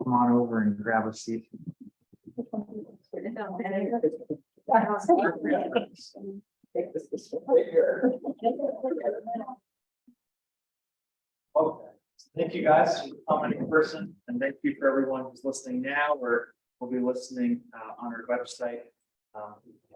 come on over and grab a seat. Okay. Thank you guys for coming in person, and thank you for everyone who's listening now or will be listening on our website.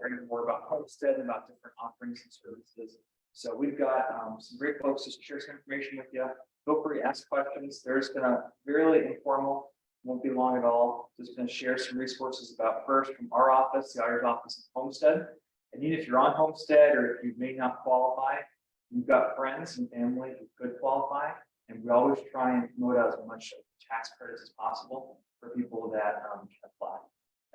Learning more about Homestead and about different offerings and services. So we've got some great folks to share some information with you. Feel free to ask questions. There's gonna be really informal, won't be long at all. Just gonna share some resources about first from our office, the auditor's office in Homestead. And even if you're on Homestead or if you may not qualify, you've got friends and family who could qualify. And we always try and promote out as much tax credits as possible for people that can apply.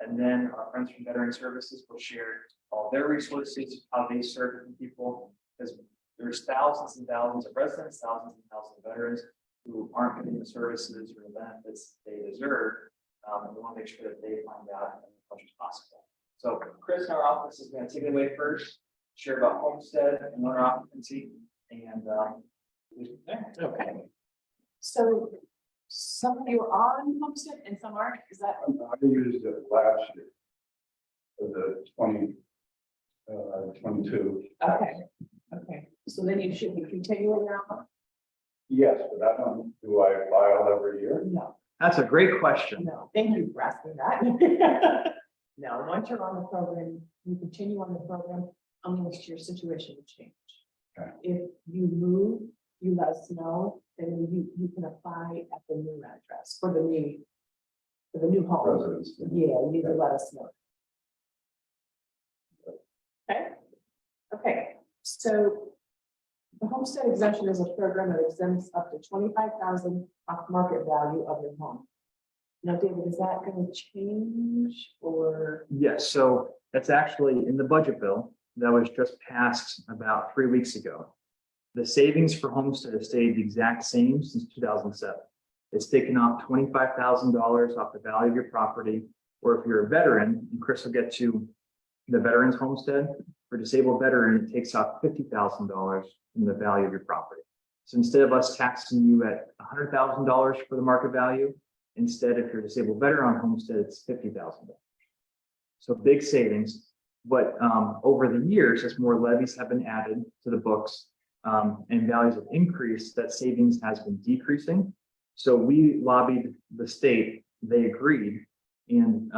And then our friends from Veteran Services will share all their resources, how they serve different people, because there's thousands and thousands of residents, thousands and thousands of veterans who aren't getting the services or the benefits they deserve. And we want to make sure that they find out as much as possible. So Chris in our office is going to take it away first, share about Homestead and owner occupancy, and okay. So some of you are on Homestead and some aren't, is that? I used it last year for the 22. Okay, okay. So then you should be continuing now? Yes, but I don't, do I file every year? No, that's a great question. no. Thank you for asking that. No, once you're on the program, you continue on the program unless your situation will change. Okay. If you move, you let us know, then you can apply at the new address for the new home. Residents. Yeah, you need to let us know. Okay, okay, so the homestead exemption is a program that exempts up to 25,000 off market value of your home. Now, David, is that going to change or? Yes, so that's actually in the budget bill that was just passed about 3 weeks ago. The savings for Homestead has stayed the exact same since 2007. It's taken off $25,000 off the value of your property, or if you're a veteran, and Chris will get to the Veterans Homestead, for disabled veteran, it takes off $50,000 from the value of your property. So instead of us taxing you at $100,000 for the market value, instead, if you're a disabled veteran on Homestead, it's $50,000. So big savings, but over the years, as more levies have been added to the books, and values have increased, that savings has been decreasing. So we lobbied the state, they agreed, and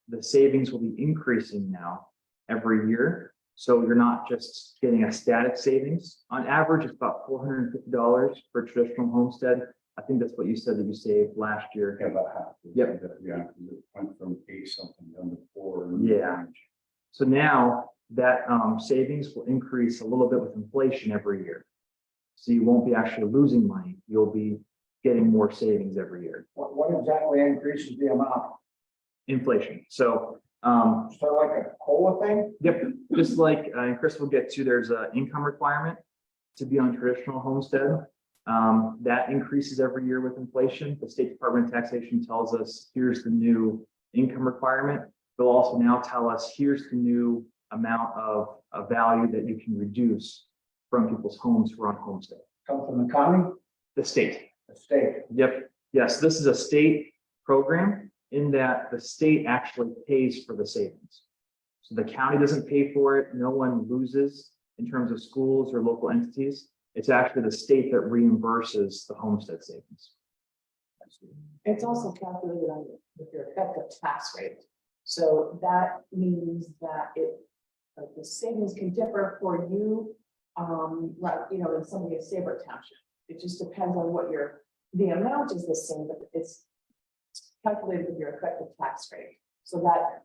the savings will be increasing now every year. So you're not just getting a static savings. On average, it's about $450 for a traditional homestead. I think that's what you said that you saved last year. Yeah, about half. Yep. Yeah, it went from 8 something down to 4. Yeah. So now that savings will increase a little bit with inflation every year. So you won't be actually losing money. You'll be getting more savings every year. What exactly increases the amount? Inflation. So, So like a COLA thing? yep, just like, and Chris will get to, there's an income requirement to be on traditional homestead. That increases every year with inflation. The State Department of Taxation tells us, here's the new income requirement. They'll also now tell us, here's the new amount of value that you can reduce from people's homes who are on homestead. Come from the county, The state. the state? Yep. Yes, this is a state program in that the state actually pays for the savings. So the county doesn't pay for it. No one loses in terms of schools or local entities. It's actually the state that reimburses the homestead savings. It's also calculated on with your effective tax rate. So that means that the savings can differ for you, like, you know, in somebody in Sabre Township. It just depends on what the amount is the same, but it's calculated with your effective tax rate. So that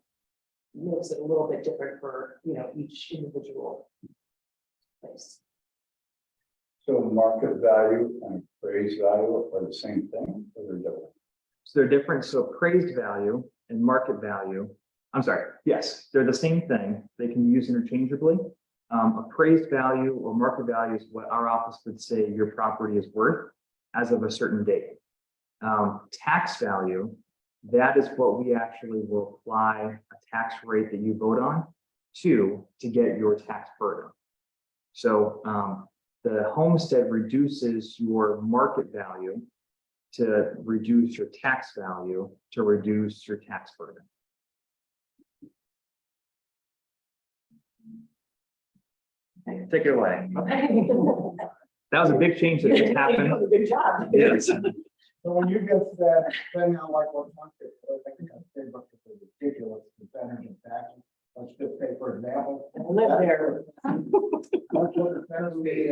makes it a little bit different for, you know, each individual place. So market value and appraised value are the same thing, or they're different? So they're different. So appraised value and market value, I'm sorry, yes, they're the same thing. They can be used interchangeably. Appraised value or market value is what our office would say your property is worth as of a certain date. Tax value, that is what we actually will apply a tax rate that you vote on to get your tax burden. So the homestead reduces your market value to reduce your tax value, to reduce your tax burden. Take it away. That was a big change that You're just doing happened. a good job. Yes. So when you get that, depending on like what country, I think I say, but it's a ridiculous percentage of taxes. Let's just say, for example. I live there. That's what the federally,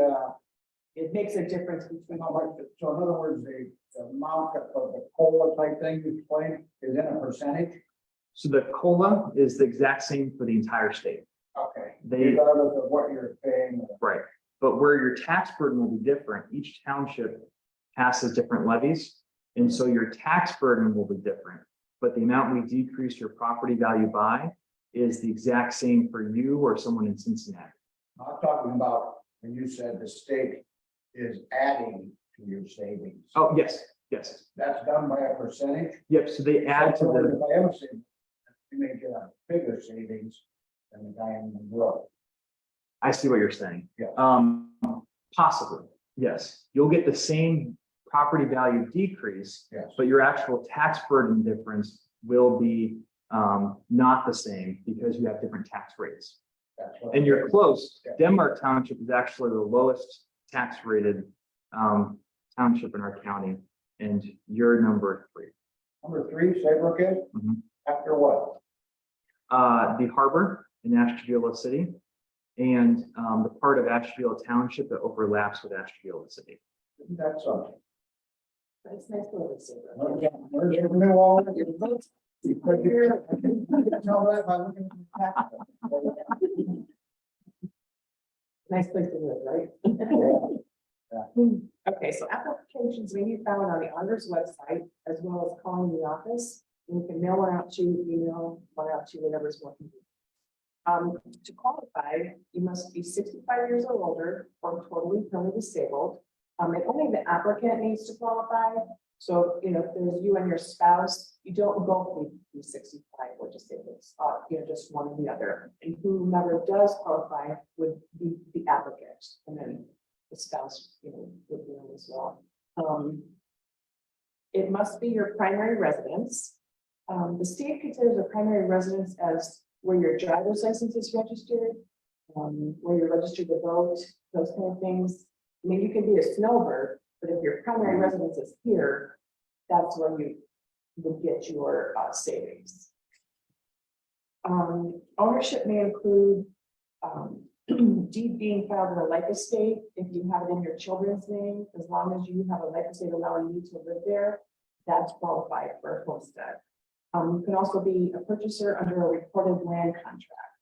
It makes a difference between. so in other words, the amount of the COLA type thing you explained is in a percentage? So the COLA is the exact same for the entire state. Okay. They- Regardless of what you're paying. Right. But where your tax burden will be different, each township passes different levies. And so your tax burden will be different. But the amount we decrease your property value by is the exact same for you or someone in Cincinnati. I'm talking about when you said the state is adding to your savings. Oh, yes, yes. That's done by a percentage? Yep, so they add to So the, if I am a savings, you may get a bigger savings than the guy in the road. I see what you're saying. Yeah. Possibly, yes. You'll get the same property value decrease, Yes. but your actual tax burden difference will be not the same because you have different tax rates. That's what And you're close. Yeah. Denmark Township is actually the lowest tax rated township in our county, and you're number 3. Number 3, Saybrook is? Mhm. After what? The harbor in Ashtabula City, and the part of Ashtabula Township that overlaps with Ashtabula City. Isn't that something? It's nice to live in Saybrook. Where's the new wall? You can tell that by looking at the tax. Nice place to live, right? Okay, so applications may be found on the auditor's website as well as calling the office. And you can mail one out to, email one out to, whatever's more convenient. To qualify, you must be 65 years or older or totally permanently disabled. And only the applicant needs to qualify. So, if there's you and your spouse, you don't both need to be 65 or disabled, just one or the other. And whomever does qualify would be the applicant, and then the spouse, would be on as well. It must be your primary residence. The state considers a primary residence as where your driver's license is registered, where you're registered to vote, those kind of things. I mean, you can be a snowbird, but if your primary residence is here, that's where you would get your savings. Ownership may include deed being filed in a life estate. If you have it in your children's name, as long as you have a life estate allowing you to live there, that's qualified for a homestead. You can also be a purchaser under a recorded land contract.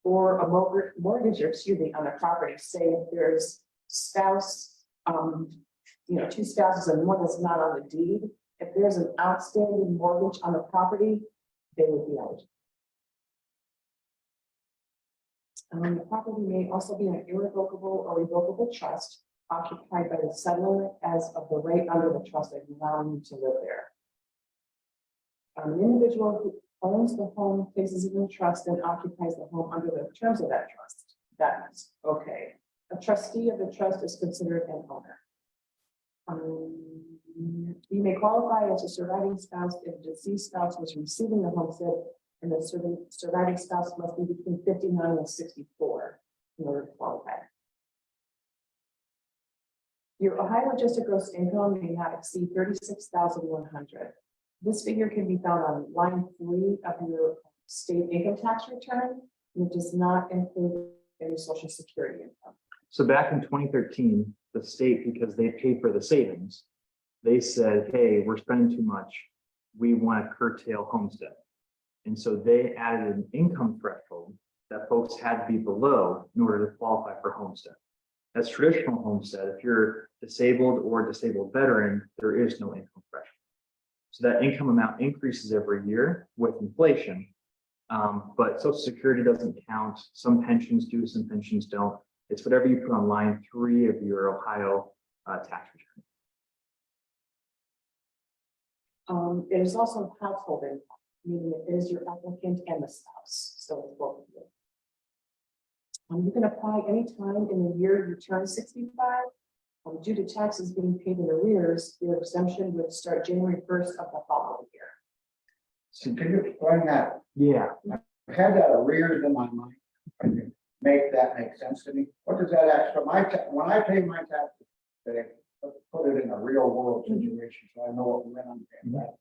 Or a mortgage, on the property. Say if there's spouse, 2 spouses and one that's not on the deed. If there's an outstanding mortgage on the property, they would be eligible. The property may also be an irrevocable or revocable trust occupied by the settler as of the right under the trust and allowing you to live there. An individual who owns the home, places it in trust, and occupies the home under the terms of that trust. That's okay. A trustee of the trust is considered an owner. You may qualify as a surviving spouse if the deceased spouse was receiving the homestead, and the surviving spouse must be between 59 and 64 in order to qualify. Your Ohio adjusted gross income may not exceed $36,100. This figure can be found on line 3 of your state income tax return, and it does not include any Social Security income. So back in 2013, the state, because they pay for the savings, they said, hey, we're spending too much. We want to curtail homestead. And so they added an income threshold that folks had to be below in order to qualify for homestead. That's traditional homestead. If you're disabled or disabled veteran, there is no income threshold. So that income amount increases every year with inflation, but Social Security doesn't count. Some pensions do, some pensions don't. It's whatever you put on line 3 of your Ohio tax return. It is also household income, meaning it is your applicant and the spouse. So it's both of you. You can apply anytime in the year you turn 65. Due to taxes being paid in arrears, your exemption would start January 1st of the following year. So can you explain that? Yeah. I had that arrears in my mind. I can make that make sense to me. What does that extra, when I pay my taxes, they put it in a real world situation, so I know what when I'm paying that.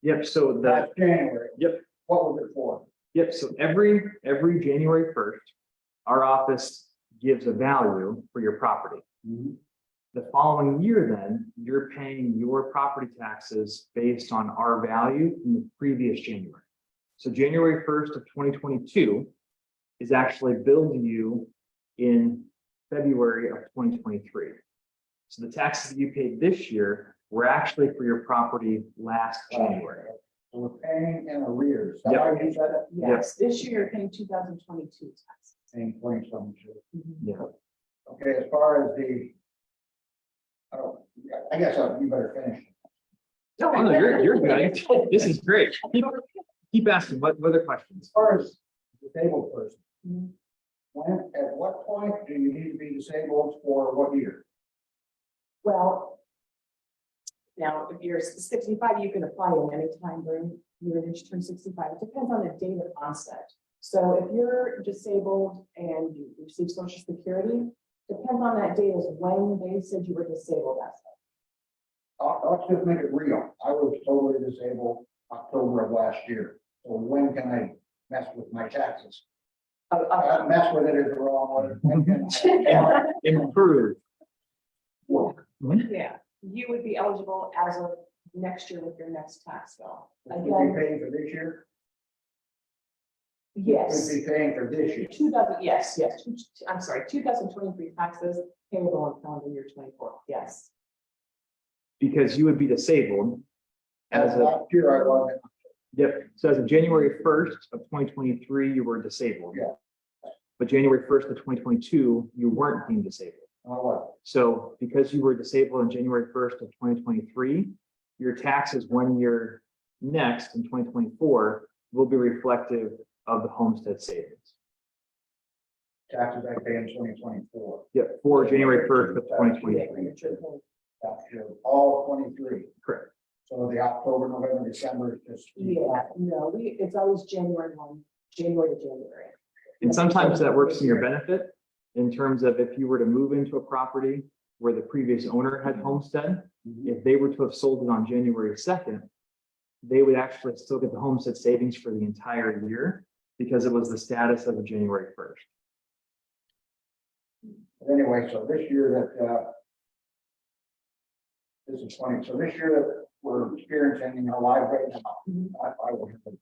Yep, so the, That's January. yep, What was it for? yep, so every January 1st, our office gives a value for your property. The following year, then, you're paying your property taxes based on our value from the previous January. So January 1st of 2022 is actually billed to you in February of 2023. So the taxes that you paid this year were actually for your property last January. So we're paying in arrears. Yep. How you said it? Yes, this year you're paying 2022 taxes. Paying 2022. Yeah. Okay, as far as the, I guess you better finish. No, no, you're good. This is great. Keep asking, what other questions? As far as disabled person, Mhm. at what point do you need to be disabled for what year? Well, now, if you're 65, you can apply in any time during your age turn 65. It depends on the date of onset. So if you're disabled and you receive Social Security, depends on that date is when they said you were disabled as Let's just make it real. I was totally disabled October of last year. So when can I mess with my taxes? of. Mess with it is the wrong word. When can I Improve. work? Yeah, you would be eligible as of next year with your next tax bill. Would we Again, be paying for this year? yes. We'd be paying for this year. 2000, yes, I'm sorry, 2023 taxes payable on calendar year 24, yes. Because you would be disabled as As of, last year I wasn't. yep, so as of January 1st of 2023, you were disabled. Yeah. But January 1st of 2022, you weren't deemed disabled. What? So because you were disabled on January 1st of 2023, your taxes 1 year next in 2024 will be reflective of the homestead savings. Taxes I pay in 2024. Yep, for January 1st of 2023. That's true. All 23. Correct. So the October, November, December is just. Yeah, no, it's always January 1, January to January. And sometimes that works in your benefit in terms of if you were to move into a property where the previous owner had homestead, if they were to have sold it on January 2nd, they would actually still get the homestead savings for the entire year because it was the status of a January 1st. But anyway, so this year that, this is 20, so this year that we're experiencing in our life right now, I will have to.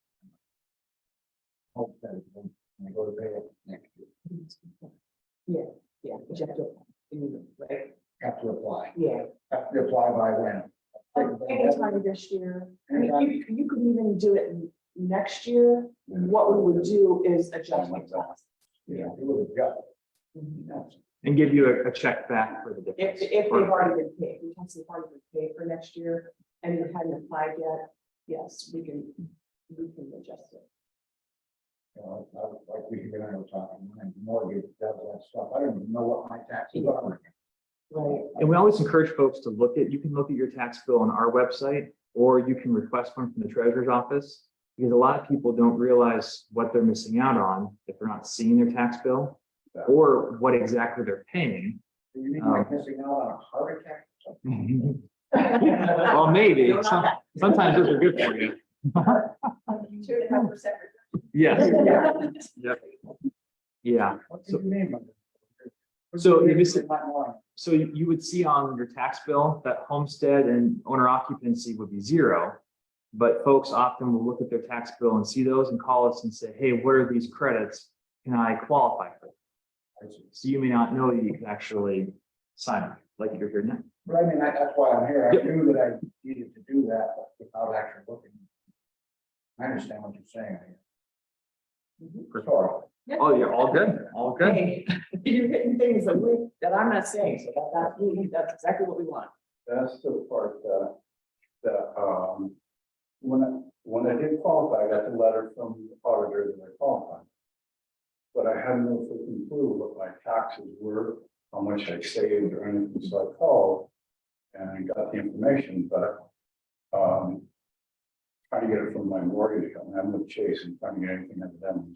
Hope that it's when I go to pay it next year. Yeah, but you have to, right? Have to apply. Yeah. Have to apply by when? Anytime this year, I mean, you could even do it next year. What we would do is adjust my class. Yeah, it would adjust. And give you a check back for the difference. If they've already been paid, we can see if already been paid for next year and you hadn't applied yet, yes, we can adjust it. You know, like we and I were talking, my mortgage, does that stuff. I don't even know what my taxes are. Right. And we always encourage folks to you can look at your tax bill on our website, or you can request one from the treasurer's office, because a lot of people don't realize what they're missing out on if they're not seeing their tax bill or what exactly they're paying. Do you mean like missing out on a heart attack? Well, maybe. Sometimes those are good for you. 2.5%. Yes. Yep. Yeah. What do you mean by that? So you miss it. In my mind. So you would see on your tax bill that homestead and owner occupancy would be 0. But folks often will look at their tax bill and see those and call us and say, hey, what are these credits? Can I qualify for them? So you may not know that you can actually sign up like you're here now. But I mean, that's why I'm here. I Yep. knew that I needed to do that without actually looking. I understand what you're saying here. Sorry. Oh, you're all good. All good. Hey, you're hitting things that I'm not saying, so that's exactly what we want. That's the part when I did qualify, I got the letter from the auditor that I qualified. But I had no freaking clue what my taxes were how much I saved or anything, so I called and I got the information, but trying to get it from my mortgage company, I'm with Chase and trying to get anything out of them.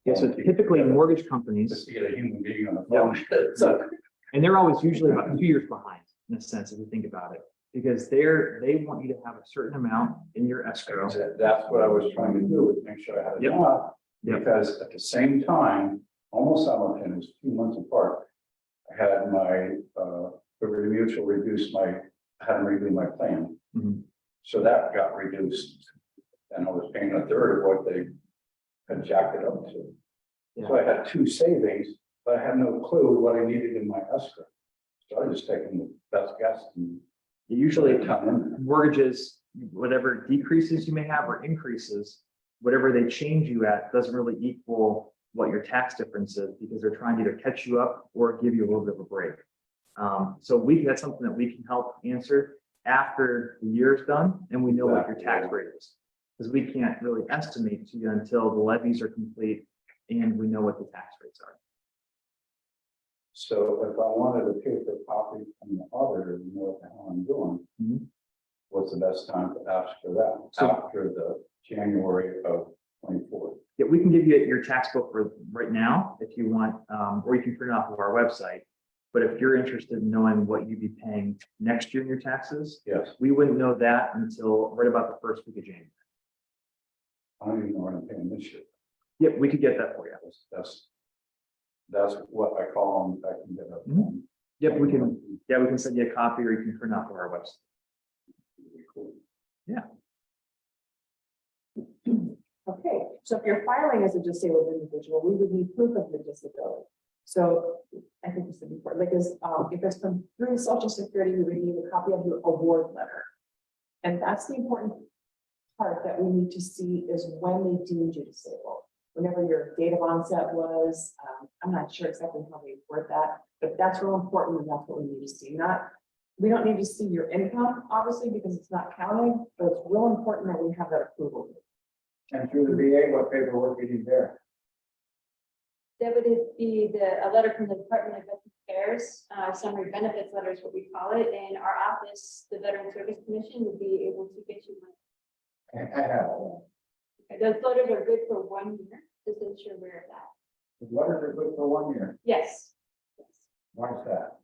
Yeah, so typically mortgage companies, Just to get a human being on the phone. so, and they're always usually about 2 years behind in a sense, if you think about it. Because they want you to have a certain amount in your escrow. That's what I was trying to do, was make sure I had Yep. enough. Yep. Because at the same time, almost simultaneous, 2 months apart, I had my, the mutual reduced my, I had them redo my plan. Mhm. So that got reduced. And I was paying a third of what they had jacked it up to. So I had two savings, but I had no clue what I needed in my escrow. So I was just taking the best guess and Usually ton in there. mortgages, whatever decreases you may have or increases, whatever they change you at doesn't really equal what your tax difference is because they're trying to either catch you up or give you a little bit of a break. So that's something that we can help answer after the year is done and we know what your tax rate is. Because we can't really estimate to you until the levies are complete and we know what the tax rates are. So if I wanted to pay for copy from the auditor to know what the hell I'm doing, Mhm. what's the best time to ask for that? So- After the January of 24. Yeah, we can give you your tax book for right now if you want, or you can print it off of our website. But if you're interested in knowing what you'd be paying next year in your taxes, Yes, we wouldn't know that until right about the first week of January. I don't even know what I'm paying this year. Yep, we could get that for you. That's what I call them, I can get up. Mhm. Yep, we can send you a copy or you can print off of our website. Cool. Okay, so if you're filing as a disabled individual, we would need proof of your disability. So I think this is important, because if it's from through Social Security, we would need a copy of your award letter. And that's the important part that we need to see is when they deemed you disabled. Whenever your date of onset was, I'm not sure exactly how they word that, but that's real important and that's what we need to see. We don't need to see your income, obviously, because it's not counted, but it's real important that we have that approval. And through the VA, what paperwork you need there? That would be a letter from the Department of Veterans Affairs, summary benefits letter is what we call it. And our office, the Veteran Service Commission, would be able to get you one. I have it. Those letters are good for 1 year, just so you're aware of that. The letters are good for 1 year. Yes. Yes. Why is that?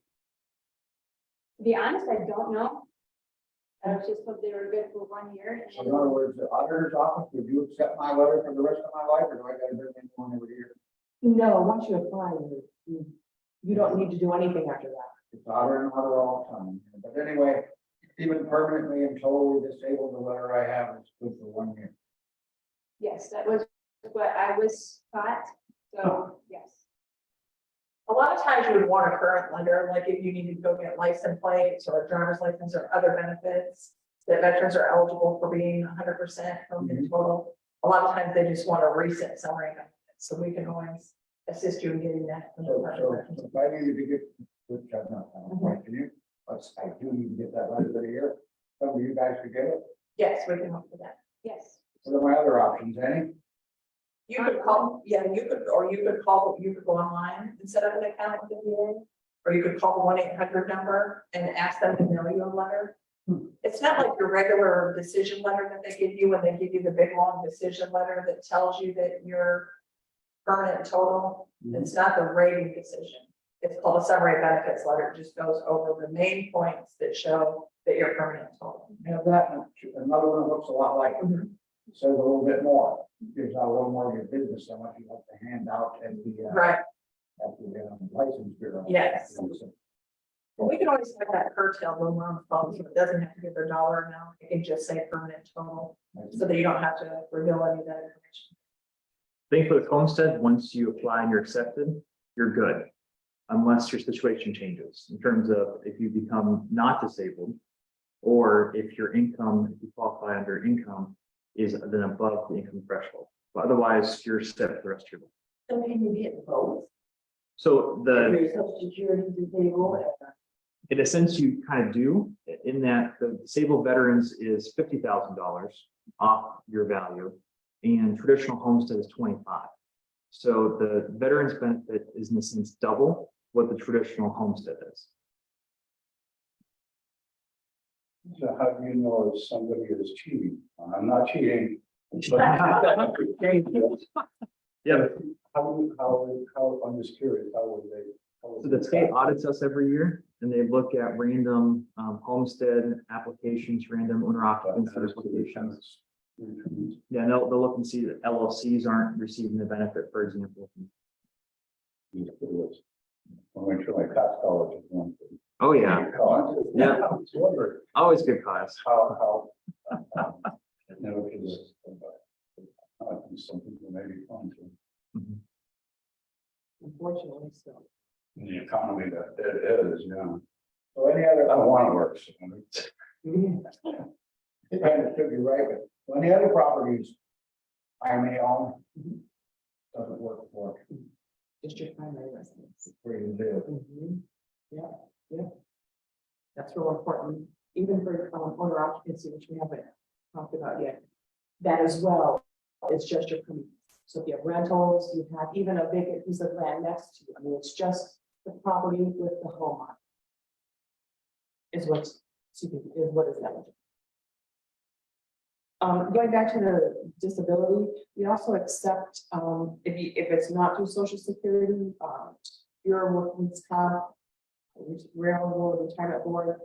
To be honest, I don't know. I was just told they were good for 1 year. So in other words, the auditor's office, would you accept my letter for the rest of my life, or do I gotta bring in one every year? No, once you apply, you don't need to do anything after that. It's auditor and auditor all the time. But anyway, even permanently and totally disabled, the letter I have is good for 1 year. Yes, that was what I was taught. So, yes. A lot of times you would want a current letter, like if you needed to go get license plates or a driver's license or other benefits that veterans are eligible for being 100% from the total. A lot of times they just want a recent summary benefit, so we can always assist you in getting that. from the So Department of Veterans. if I needed to get, which I'm not, can you? But I do need to get that letter for the year. Some of you guys could get it. Yes, we can help with that. Yes. What are my other options, any? You could call, yeah, you could go online and set up an account with the VA. Or you could call the 1-800 number and ask them to mail you a letter. It's not like your regular decision letter that they give you when they give you the big long decision letter that tells you that you're permanent total. It's not the rating decision. It's called a summary benefits letter. It just goes over the main points that show that you're permanent total. Have that, and another one that looks a lot like it. Says a little bit more, gives out a little more of your business, how much you have to hand out at the, Right. at the license bureau. Yes. Well, we can always have that curtail when we're on the phone, so it doesn't have to give their dollar amount. It can just say permanent total, so that you don't have to reveal any of that information. Thing for the homestead, once you apply and you're accepted, you're good. Unless your situation changes in terms of if you become not disabled or if your income, if you qualify under income, is then above the income threshold. But otherwise, you're set for the rest of your life. So can you get both? So the, Social Security disabled. in a sense, you kind of do, in that the disabled veterans is $50,000 off your value, and traditional homestead is 25. So the veterans benefit is in a sense double what the traditional homestead is. So how do you know if somebody is cheating? I'm not cheating. Yeah. How, I'm just curious, how would they? So the state audits us every year and they look at random homestead applications, random owner occupancy applications. Yeah, and they'll look and see that LLCs aren't receiving the benefit, for example. I went to my tax college. Oh, yeah, Yeah. I was wondering always good class. how, you know, because I think some people may be fun to. Mhm. Unfortunately, so. In the economy that it is, yeah. So any other, I don't want to work. So I mean, It could be right, but when the other properties I may own, doesn't work for Just your primary residence. where you live. Yeah. That's real important, even for owner occupancy, which we haven't talked about yet. That as well is just your primary. So if you have rentals, you have even a vacant piece of land next to you. I mean, it's just the property with the home on it. Is what is eligible. Going back to the disability, we also accept, if it's not through Social Security, your workman's comp, railroad, retirement board,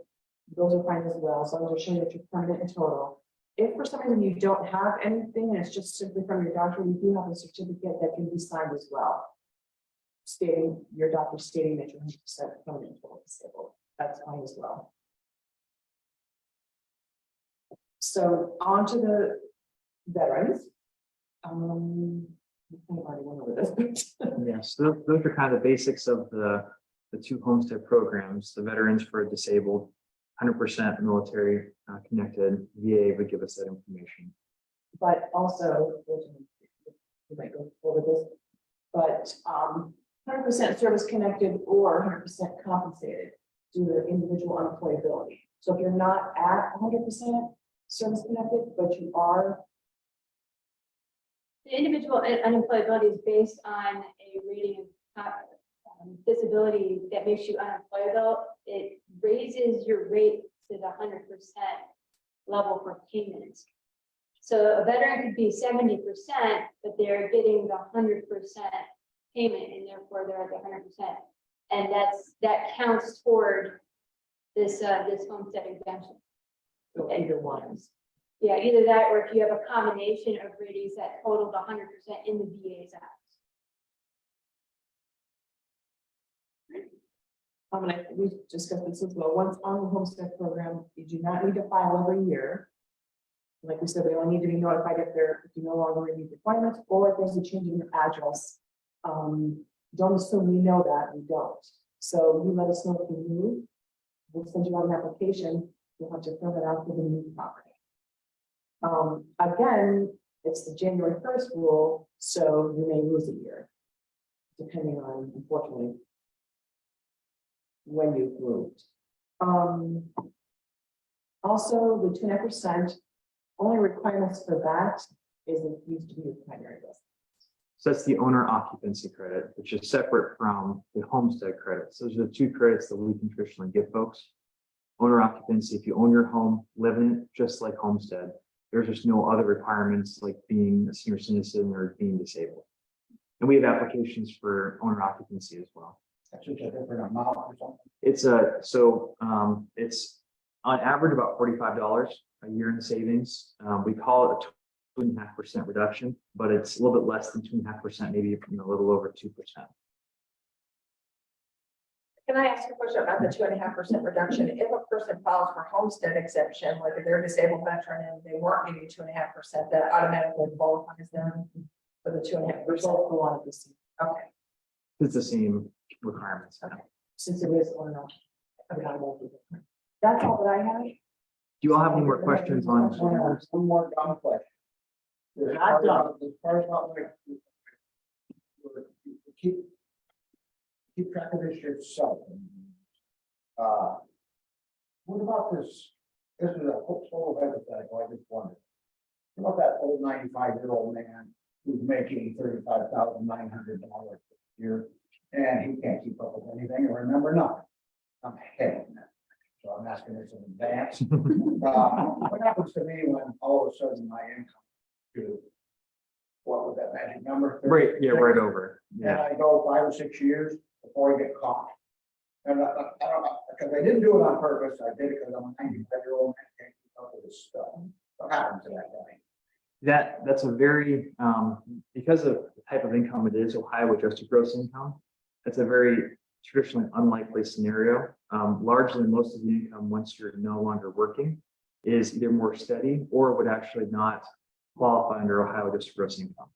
those are fine as well, as long as you're showing that you're permanent in total. If for some reason you don't have anything, and it's just simply from your doctor, we do have a certificate that can be signed as well. Stating, your doctor stating that you're 100% permanent and total disabled, that's fine as well. So on to the veterans. I already went over this. Yes, so those are kind of the basics of the two homestead programs. The veterans for disabled, 100% military connected. VA would give us that information. But also, we might go over this, but 100% service connected or 100% compensated due to individual unemployability. So if you're not at 100% service connected, but you are. The individual unemployability is based on a rating of disability that makes you unemployable. It raises your rate to the 100% level for payments. So a veteran could be 70%, but they're getting the 100% payment, and therefore they're at the 100%. And that counts toward this homestead exemption. So either ones. Yeah, either that, or if you have a combination of ratings that total the 100% in the VA's act. We discussed this as well. Once on the homestead program, you do not need to file every year. Like we said, we only need to be notified if you no longer meet requirements or if there's a change in your address. Don't assume we know that, we don't. So you let us know if you move. We'll send you out an application. You'll have to fill it out for the new property. Again, it's the January 1st rule, so you may lose a year, depending on, unfortunately, when you've moved. Also, the 2.5%, only requirements for that is it used to be your primary residence. So that's the owner occupancy credit, which is separate from the homestead credit. So those are the two credits that we can traditionally give folks. Owner occupancy, if you own your home, live in it, just like homestead, there's just no other requirements like being a senior citizen or being disabled. And we have applications for owner occupancy as well. That's just a different amount or something. It's it's on average about $45 a year in savings. We call it a 2.5% reduction, but it's a little bit less than 2.5%, maybe a little over 2%. Can I ask a question about the 2.5% reduction? If a person files for homestead exemption, like if they're a disabled veteran and they weren't getting 2.5%, that automatically qualifies them for the 2.5%. Okay. It's the same requirements. Okay. Since it is or not. That's all that I have. Do you all have any more questions on? One more dumb question. Not dumb. As far as not like, keep track of this yourself. What about this? This is a total hypothetical, I just wondered. What about that old 95-year-old man who's making $35,900 a year, and he can't keep up with anything or remember nothing. I'm ahead now. So I'm asking this in advance. What happens to me when all of a sudden my income to, what was that magic number? Right, yeah, right over. And Yeah, I go 5 or 6 years before I get caught. And I don't know, because I didn't do it on purpose, I did it because I'm a 95-year-old man, can't keep up with this stuff. What happens to that guy? that's a very, because of the type of income it is, Ohio adjusted gross income, that's a very traditionally unlikely scenario. Largely, most of the income, once you're no longer working, is either more steady or would actually not qualify under Ohio adjusted gross income.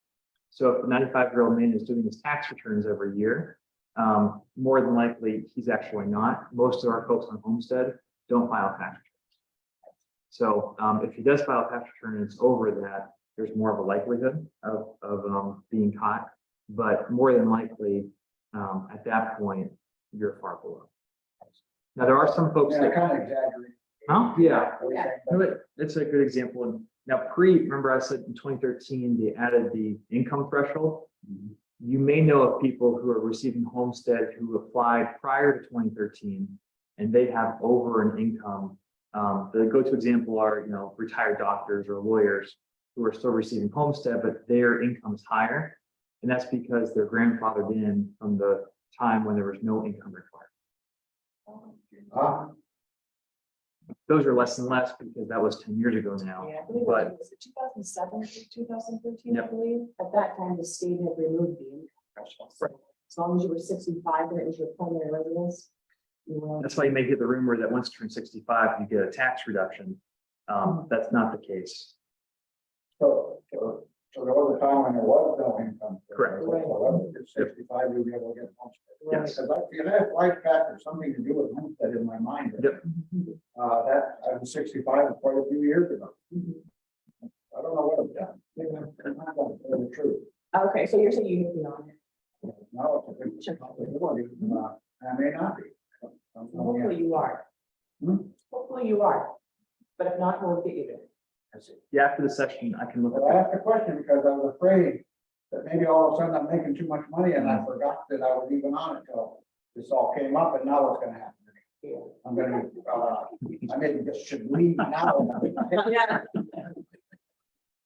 So if the 95-year-old man is doing his tax returns every year, more than likely, he's actually not. Most of our folks on Homestead don't file tax returns. So if he does file a tax return and it's over that, there's more of a likelihood of being caught. But more than likely, at that point, you're far below. Now, there are some folks Yeah, I that kind of exaggerate. Huh? Yeah. Everything, No, but that's a good example. And now remember I said in 2013, they added the income threshold. You may know of people who are receiving Homestead who applied prior to 2013 and they have over an income. The go-to example are, retired doctors or lawyers who are still receiving Homestead, but their income is higher. And that's because they're grandfathered in from the time when there was no income required. Ah, Those are less and less because that was 10 years ago now. Yeah, I believe But it was 2007, 2013, I Yep. believe. At that time, the state had removed the income threshold. So as long as you were 65 and it was your primary residence, you were. that's why you may get the rumor that once you turn 65, you get a tax reduction. That's not the case. so there was a time when there was no income. Correct. So when it's 65, you'll be able to get Homestead. Yes. Because I feel that life factor, something to do with Homestead in my mind. Yep. That, I was 65 quite a few years ago. I don't know what I've done. I'm not going to tell the truth. Okay, so you're saying you need to be on it. No, it's a good possibility. I may not be. Hopefully you are. Hmm? Hopefully you are. But if not, we'll get you there. Yeah, after the session, I can look But I at asked the question because I was afraid that maybe all of a sudden I'm making too much money and I forgot that I was even on it till this all came up and now what's gonna happen to me? I'm gonna, I maybe just should leave now. Yeah.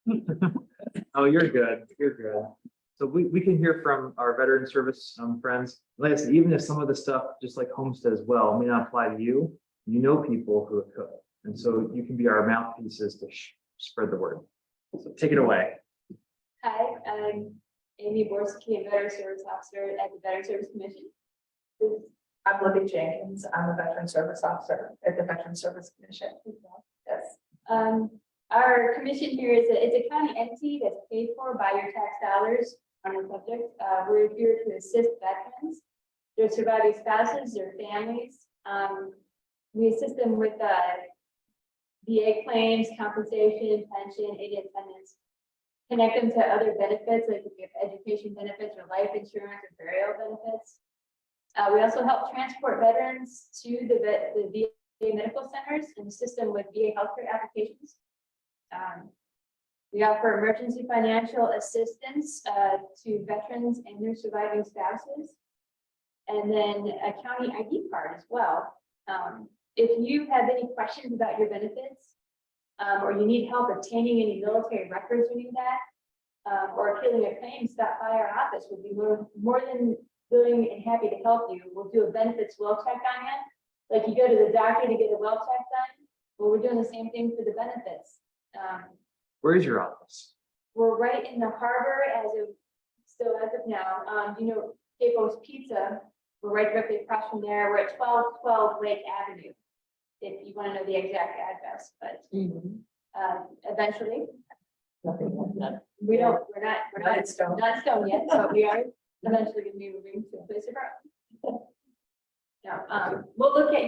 that. Oh, you're good. You're good. So we can hear from our veteran service friends. Like I said, even if some of the stuff, just like Homestead as well, may not apply to you, you know people who it could. And so you can be our mouthpieces to spread the word. So take it away. Hi, I'm Amy Borski, a Veteran Service Officer at the Veteran Service Commission. I'm Libby Jenkins. I'm a veteran service officer at the Veteran Service Commission. Yes. Our commission here is it's a county entity that's paid for by your tax dollars on the subject. We're here to assist veterans, their surviving spouses, their families. We assist them with VA claims, compensation, pension, aid attendance. Connect them to other benefits like if you have education benefits or life insurance or burial benefits. We also help transport veterans to the VA medical centers and assist them with VA healthcare applications. We offer emergency financial assistance to veterans and their surviving spouses. And then a county ID card as well. If you have any questions about your benefits, or you need help obtaining any military records or any of that, or appealing a claim, stop by our office. We'll be more than willing and happy to help you. We'll do a benefits well check on you. Like you go to the doctor to get a well check done. Well, we're doing the same thing for the benefits. Where is your office? We're right in the harbor as of now. Capo's Pizza. We're right directly across from there. We're at 1212 Lake Avenue. If you want to know the exact address, but eventually Nothing like that. we're not Not in stone. not in stone yet, but we are eventually going to be moving to a place of our own. Now, we'll look at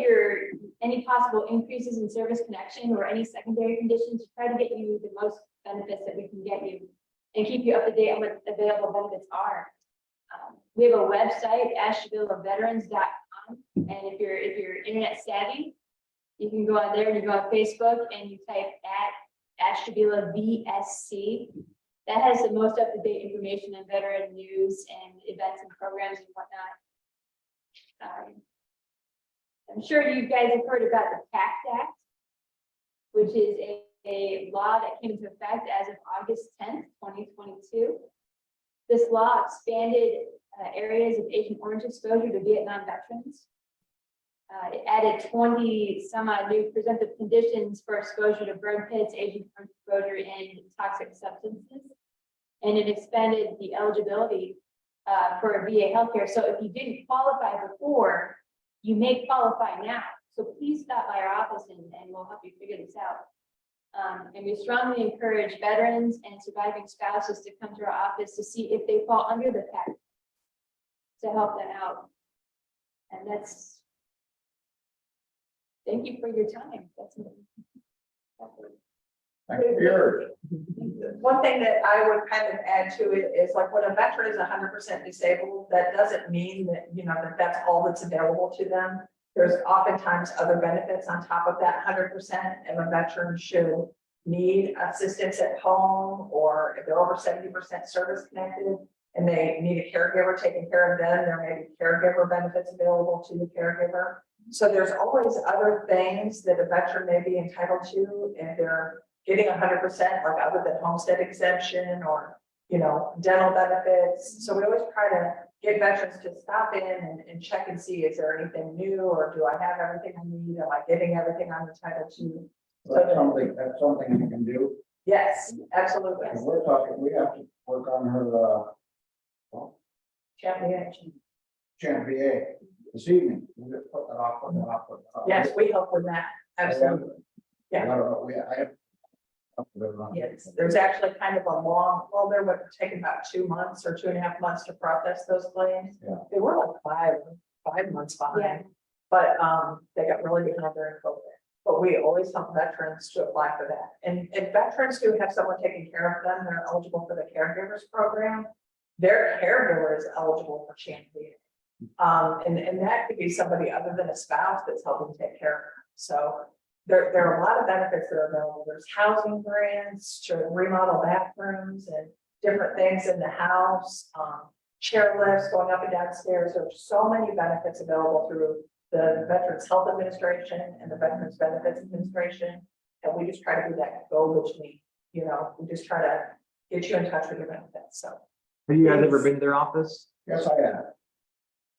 any possible increases in service connection or any secondary conditions to try to get you the most benefits that we can get you and keep you up to date on what available benefits are. We have a website, ashtabulaveterans.com, and if you're internet savvy, you can go on there and you go on Facebook and you type at Ashtabula VSC. That has the most up-to-date information on veteran news and events and programs and whatnot. I'm sure you guys have heard about the Tax Act, which is a law that came into effect as of August 10th, 2022. This law expanded areas of Agent Orange exposure to Vietnam veterans. It added 20 some odd new presumptive conditions for exposure to burn pits, Agent Orange exposure, and toxic substances. And it expanded the eligibility for VA healthcare. So if you didn't qualify before, you may qualify now. So please stop by our office and we'll help you figure this out. And we strongly encourage veterans and surviving spouses to come to our office to see if they fall under the tax to help them out. And thank you for your time. Thank you for yours. One thing that I would kind of add to it is like when a veteran is 100% disabled, that doesn't mean that, that that's all that's available to them. There's oftentimes other benefits on top of that 100%. If a veteran should need assistance at home, or if they're over 70% service connected and they need a caregiver taking care of them, there may be caregiver benefits available to the caregiver. So there's always other things that a veteran may be entitled to if they're getting 100%, like other than homestead exemption or, dental benefits. So we always try to get veterans to stop in and check and see, is there anything new, or do I have everything I need? Am I getting everything I'm entitled to? That's something you can do. Yes, absolutely. And we're talking, we have to work on her, Champion. Champ VA this evening. We'll just put that off. Yes, we help with that. Absolutely. Yeah. I don't know, I have. Yes, there's actually kind of a long, there would take about 2 months or 2.5 months to process those claims. Yeah. They were like five months behind, Yeah. but they got really behind during COVID. But we always help veterans to apply for that. And veterans who have someone taking care of them, they're eligible for the caregivers program. Their caregiver is eligible for champion. And that could be somebody other than a spouse that's helping take care of them. So there are a lot of benefits that are available. There's housing grants to remodel bathrooms and different things in the house, chair lifts going up and down stairs. There's so many benefits available through the Veterans Health Administration and the Veterans Benefits Administration. And we just try to be that go-between, we just try to get you in touch with your benefits. So. Have you guys ever been to their office? Yes, I have.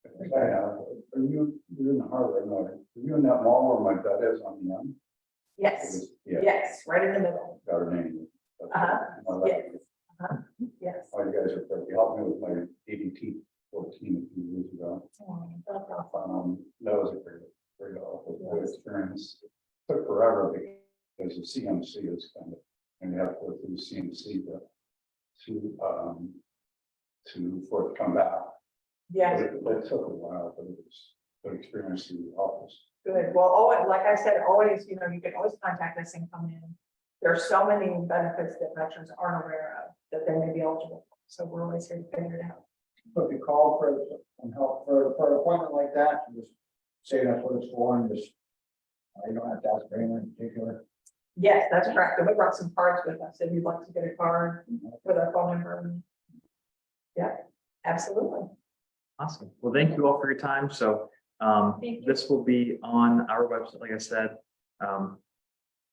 Yes, I have. Are you in the harbor? No, are you in that mall where my dad is on the end? Yes, Yeah, yes, right in the middle. got her name. Yes. Yes. Oh, you guys are, you helped me with my ADT 14 a few years ago. That was a great good experience. Took forever because the CMC is kind of, and you have to go through CMC for it to come back. Yeah, It took a while, but it was a good experience through the office. good. Well, always, like I said, always, you can always contact us and come in. There are so many benefits that veterans aren't aware of that they may be eligible for. So we're always here to figure it out. So if you call for some help for an appointment like that, you just say that's what it's for, and just, you don't have to ask for anyone in particular. Yes, that's correct. And we brought some cards with us if you'd like to get a card with our phone number. Yeah, absolutely. Awesome. Well, thank you all for your time. So Thank you. this will be on our website, like I said.